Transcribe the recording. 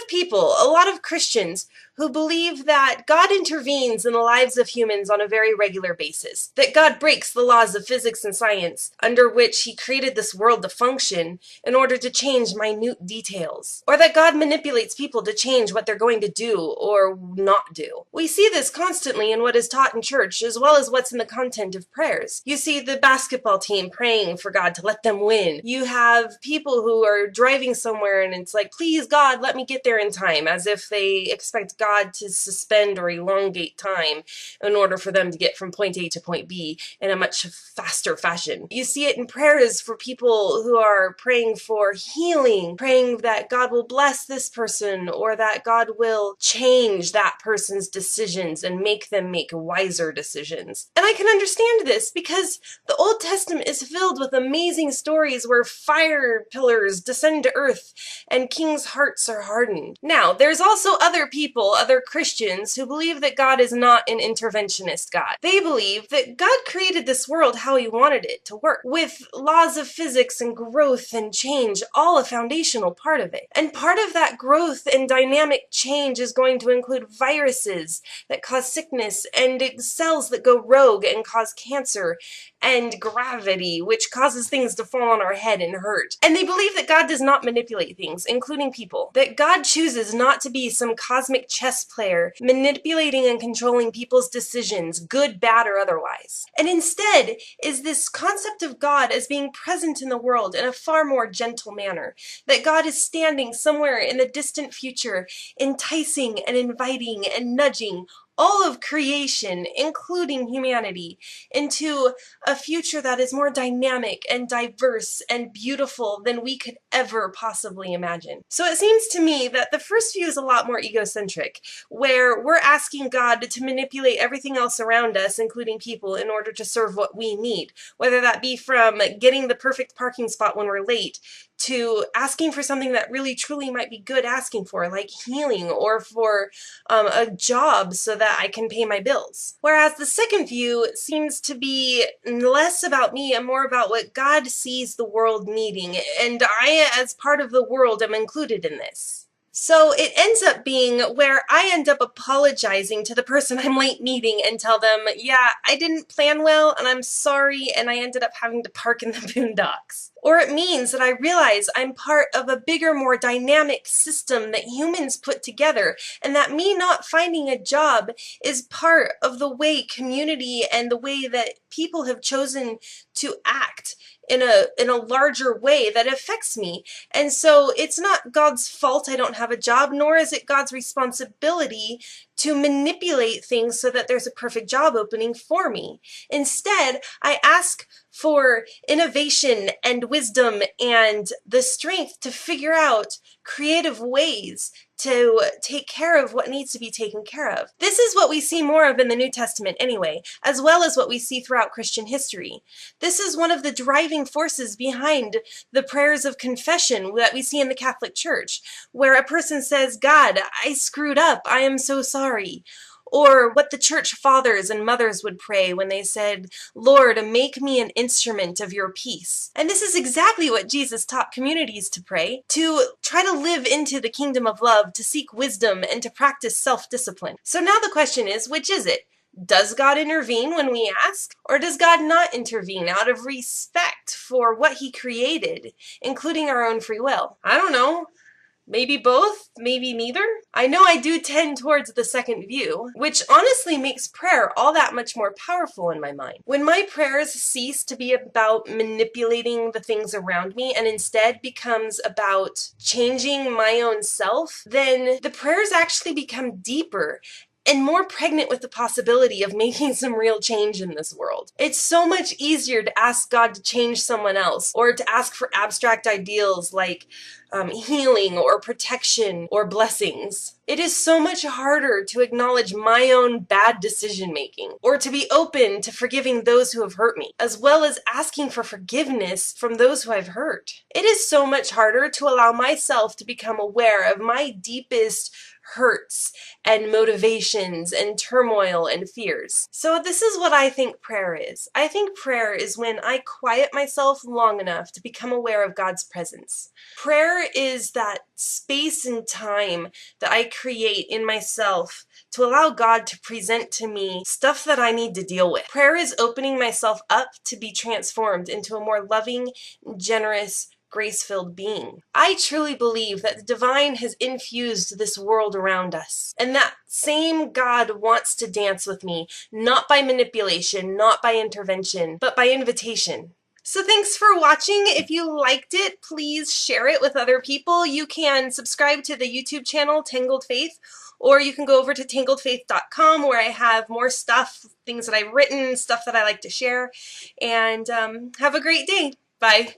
of people, a lot of Christians, who believe that God intervenes in the lives of humans on a very regular basis, that God breaks the laws of physics and science under which he created this world to function in order to change minute details, or that God manipulates people to change what they're going to do or not do. We see this constantly in what is taught in church, as well as what's in the content of prayers. You see the basketball team praying for God to let them win. You have people who are driving somewhere and it's like, please God, let me get there in time, as if they expect God to suspend or elongate time in order for them to get from point A to point B in a much faster fashion. You see it in prayers for people who are praying for healing, praying that God will bless this person or that God will change that person's decisions and make them make wiser decisions. And I can understand this because the Old Testament is filled with amazing stories where fire pillars descend to earth and kings' hearts are hardened. Now, there's also other people, other Christians, who believe that God is not an interventionist God. They believe that God created this world how he wanted it to work, with laws of physics and growth and change all a foundational part of it. And part of that growth and dynamic change is going to include viruses that cause sickness and cells that go rogue and cause cancer and gravity, which causes things to fall on our head and hurt. And they believe that God does not manipulate things, including people. That God chooses not to be some cosmic chess player manipulating and controlling people's decisions, good, bad, or otherwise. And instead is this concept of God as being present in the world in a far more gentle manner. That God is standing somewhere in the distant future, enticing and inviting and nudging all of creation, including humanity, into a future that is more dynamic and diverse and beautiful than we could ever possibly imagine. So it seems to me that the first view is a lot more egocentric, where we're asking God to manipulate everything else around us, including people, in order to serve what we need, whether that be from getting the perfect parking spot when we're late, to asking for something that really truly might be good asking for, like healing, or for a job so that I can pay my bills. Whereas the second view seems to be less about me and more about what God sees the world needing, and I, as part of the world, am included in this. So it ends up being where I end up apologizing to the person I'm late meeting and tell them, yeah, I didn't plan well and I'm sorry, and I ended up having to park in the boondocks. Or it means that I realize I'm part of a bigger, more dynamic system that humans put together, and that me not finding a job is part of the way community and the way that people have chosen to act in a larger way that affects me. And so it's not God's fault I don't have a job, nor is it God's responsibility to manipulate things so that there's a perfect job opening for me. Instead, I ask for innovation and wisdom and the strength to figure out creative ways to take care of what needs to be taken care of. This is what we see more of in the New Testament anyway, as well as what we see throughout Christian history. This is one of the driving forces behind the prayers of confession that we see in the Catholic Church, where a person says, God, I screwed up, I am so sorry. Or what the church fathers and mothers would pray when they said, Lord, make me an instrument of your peace. And this is exactly what Jesus taught communities to pray, to try to live into the kingdom of love, to seek wisdom, and to practice self-discipline. So now the question is, which is it? Does God intervene when we ask? Or does God not intervene out of respect for what he created, including our own free will? I don't know. Maybe both, maybe neither. I know I do tend towards the second view, which honestly makes prayer all that much more powerful in my mind. When my prayers cease to be about manipulating the things around me and instead becomes about changing my own self, then the prayers actually become deeper and more pregnant with the possibility of making some real change in this world. It's so much easier to ask God to change someone else, or to ask for abstract ideals like healing or protection or blessings. It is so much harder to acknowledge my own bad decision making, or to be open to forgiving those who have hurt me, as well as asking for forgiveness from those who I've hurt. It is so much harder to allow myself to become aware of my deepest hurts and motivations and turmoil and fears. So this is what I think prayer is. I think prayer is when I quiet myself long enough to become aware of God's presence. Prayer Prayer is that space and time that I create in myself to allow God to present to me stuff that I need to deal with. Prayer is opening myself up to be transformed into a more loving, generous, grace-filled being. I truly believe that the divine has infused this world around us, and that same God wants to dance with me, not by manipulation, not by intervention, but by invitation. So thanks for watching. If you liked it, please share it with other people. You can subscribe to the YouTube channel, Tangled Faith, or you can go over to tangledfaith.com where I have more stuff, things that I've written, stuff that I like to share. And have a great day. Bye.